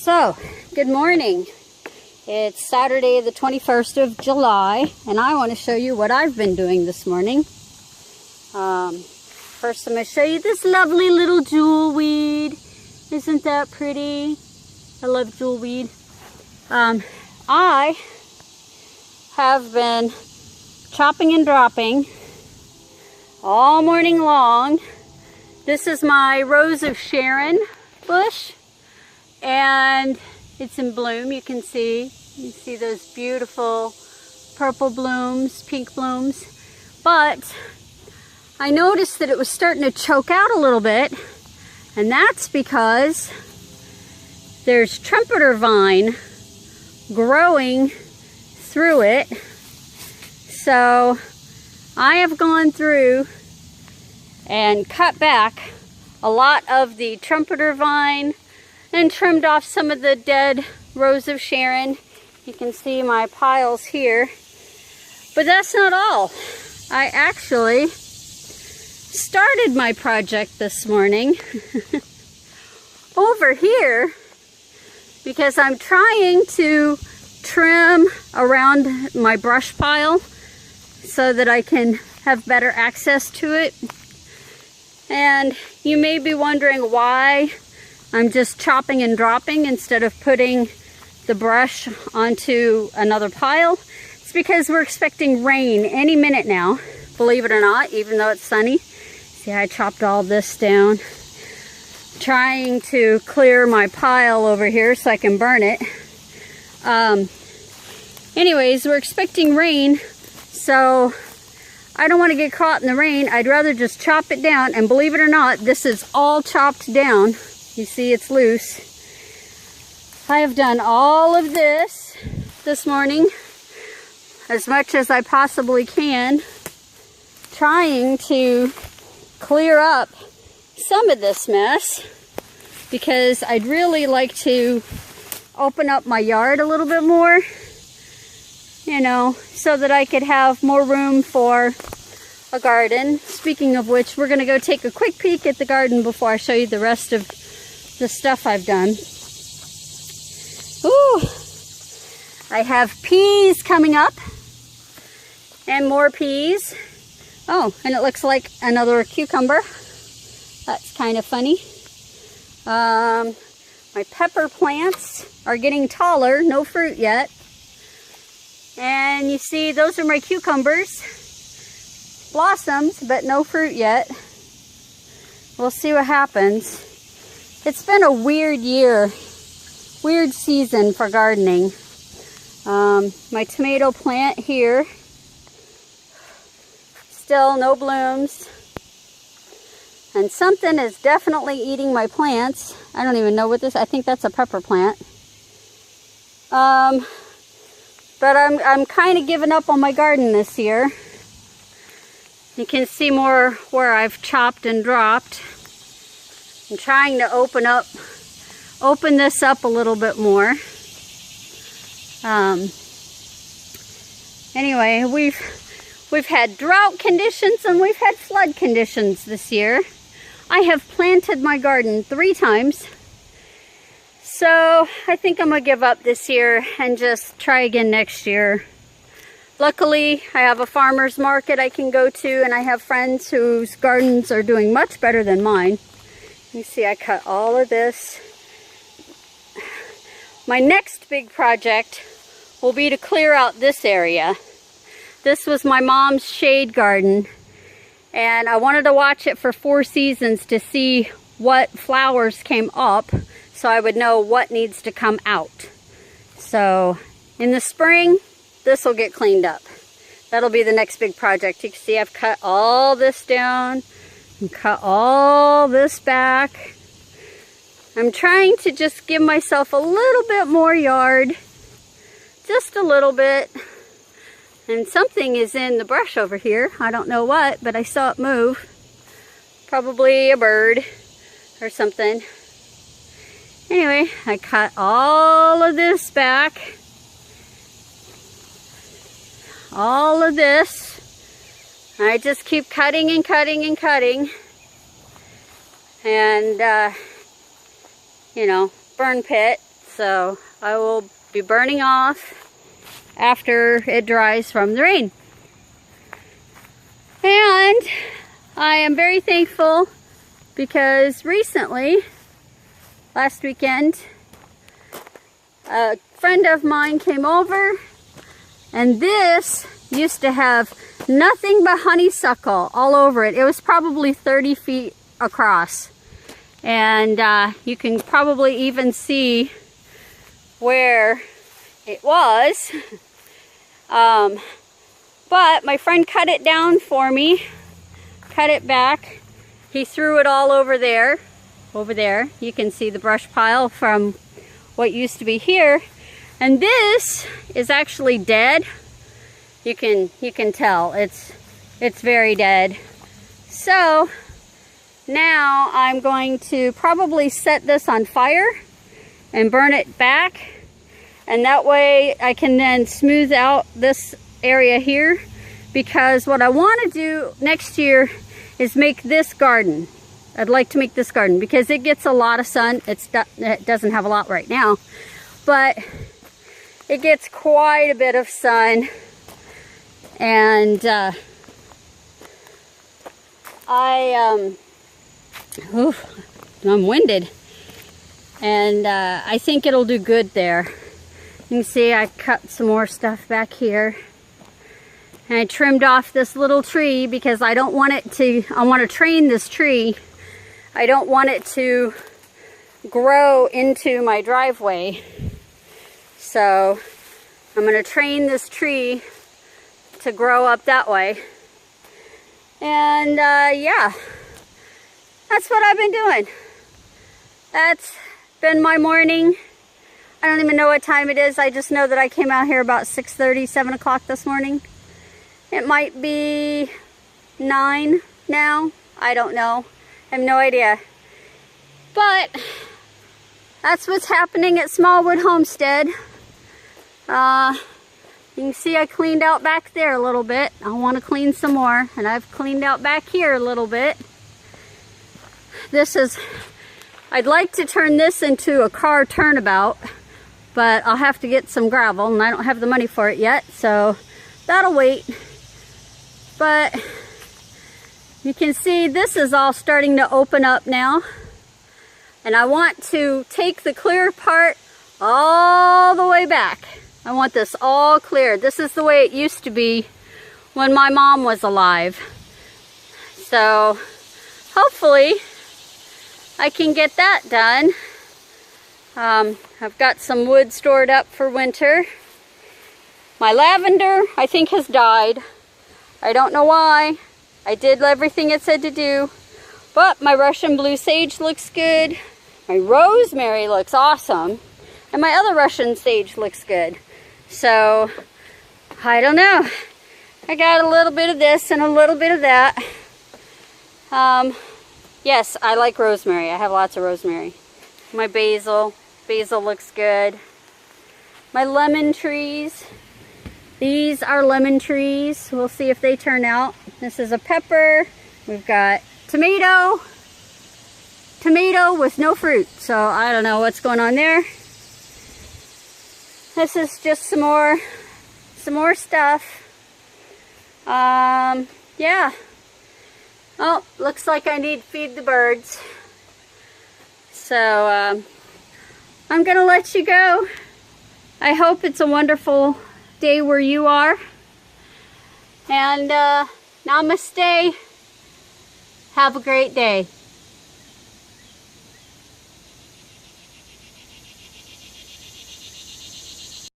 So, good morning. It's Saturday the 21st of July, and I want to show you what I've been doing this morning. First I'm going to show you this lovely little jewel weed. Isn't that pretty? I love jewel weed. I have been chopping and dropping all morning long. This is my Rose of Sharon bush, and it's in bloom. You can see those beautiful purple blooms, pink blooms. But I noticed that it was starting to choke out a little bit, and that's because there's trumpeter vine growing through it. So I have gone through and cut back a lot of the trumpeter vine and trimmed off some of the dead Rose of Sharon. You can see my piles here. But that's not all. I actually started my project this morning over here because I'm trying to trim around my brush pile so that I can have better access to it. And you may be wondering why I'm just chopping and dropping instead of putting the brush onto another pile. It's because we're expecting rain any minute now, believe it or not, even though it's sunny. See, I chopped all this down, trying to clear my pile over here so I can burn it. Anyways, we're expecting rain, so I don't want to get caught in the rain. I'd rather just chop it down, and believe it or not, this is all chopped down. You see it's loose. I have done all of this morning, as much as I possibly can, trying to clear up some of this mess, because I'd really like to open up my yard a little bit more, you know, so that I could have more room for a garden. Speaking of which, we're going to go take a quick peek at the garden before I show you the rest of the stuff I've done. Ooh, I have peas coming up and more peas. Oh, and it looks like another cucumber. That's kind of funny. My pepper plants are getting taller, no fruit yet. And you see, those are my cucumbers. Blossoms, but no fruit yet. We'll see what happens. It's been a weird year, weird season for gardening. My tomato plant here, still no blooms. And something is definitely eating my plants. I don't even know what this, I think that's a pepper plant. But I'm kind of giving up on my garden this year. You can see more where I've chopped and dropped. I'm trying to open this up a little bit more. Anyway, we've had drought conditions and we've had flood conditions this year. I have planted my garden 3 times. So I think I'm going to give up this year and just try again next year. Luckily, I have a farmer's market I can go to, and I have friends whose gardens are doing much better than mine. You see, I cut all of this. My next big project will be to clear out this area. This was my mom's shade garden, and I wanted to watch it for 4 seasons to see what flowers came up, so I would know what needs to come out. So in the spring, this will get cleaned up. That'll be the next big project. You can see I've cut all this down and cut all this back. I'm trying to just give myself a little bit more yard, just a little bit. And something is in the brush over here. I don't know what, but I saw it move. Probably a bird or something. Anyway, I cut all of this back. All of this. I just keep cutting and cutting and cutting. And, you know, burn pit. So I will be burning off after it dries from the rain. And I am very thankful because recently, last weekend, a friend of mine came over, and this used to have nothing but honeysuckle all over it. It was probably 30 feet across. And you can probably even see where it was. But my friend cut it down for me, cut it back. He threw it all over there. Over there, you can see the brush pile from what used to be here. And this is actually dead. You can tell it's very dead. So now I'm going to probably set this on fire and burn it back, and that way I can then smooth out this area here, because what I want to do next year is make this garden. I'd like to make this garden because it gets a lot of sun. It doesn't have a lot right now, but it gets quite a bit of sun. And I'm winded, and I think it'll do good there. You can see I cut some more stuff back here, and I trimmed off this little tree because I don't want it to, I want to train this tree. I don't want it to grow into my driveway. So I'm going to train this tree to grow up that way. And yeah, that's what I've been doing. That's been my morning. I don't even know what time it is. I just know that I came out here about 6:30, 7 o'clock this morning. It might be 9 now. I don't know. I have no idea. But that's what's happening at Smallwood Homestead. You can see I cleaned out back there a little bit. I want to clean some more, and I've cleaned out back here a little bit. This is, I'd like to turn this into a car turnabout, but I'll have to get some gravel, and I don't have the money for it yet, so that'll wait. But you can see this is all starting to open up now, and I want to take the clear part all the way back. I want this all cleared. This is the way it used to be when my mom was alive. So hopefully I can get that done. I've got some wood stored up for winter. My lavender, I think, has died. I don't know why. I did everything it said to do. But my Russian blue sage looks good. My rosemary looks awesome. And my other Russian sage looks good. So, I don't know. I got a little bit of this and a little bit of that. Yes, I like rosemary. I have lots of rosemary. My basil looks good. My lemon trees. These are lemon trees. We'll see if they turn out. This is a pepper. We've got tomato. Tomato with no fruit. So, I don't know what's going on there. This is just some more stuff. Yeah. Oh, looks like I need to feed the birds. So, I'm gonna let you go. I hope it's a wonderful day where you are. And, namaste. Have a great day.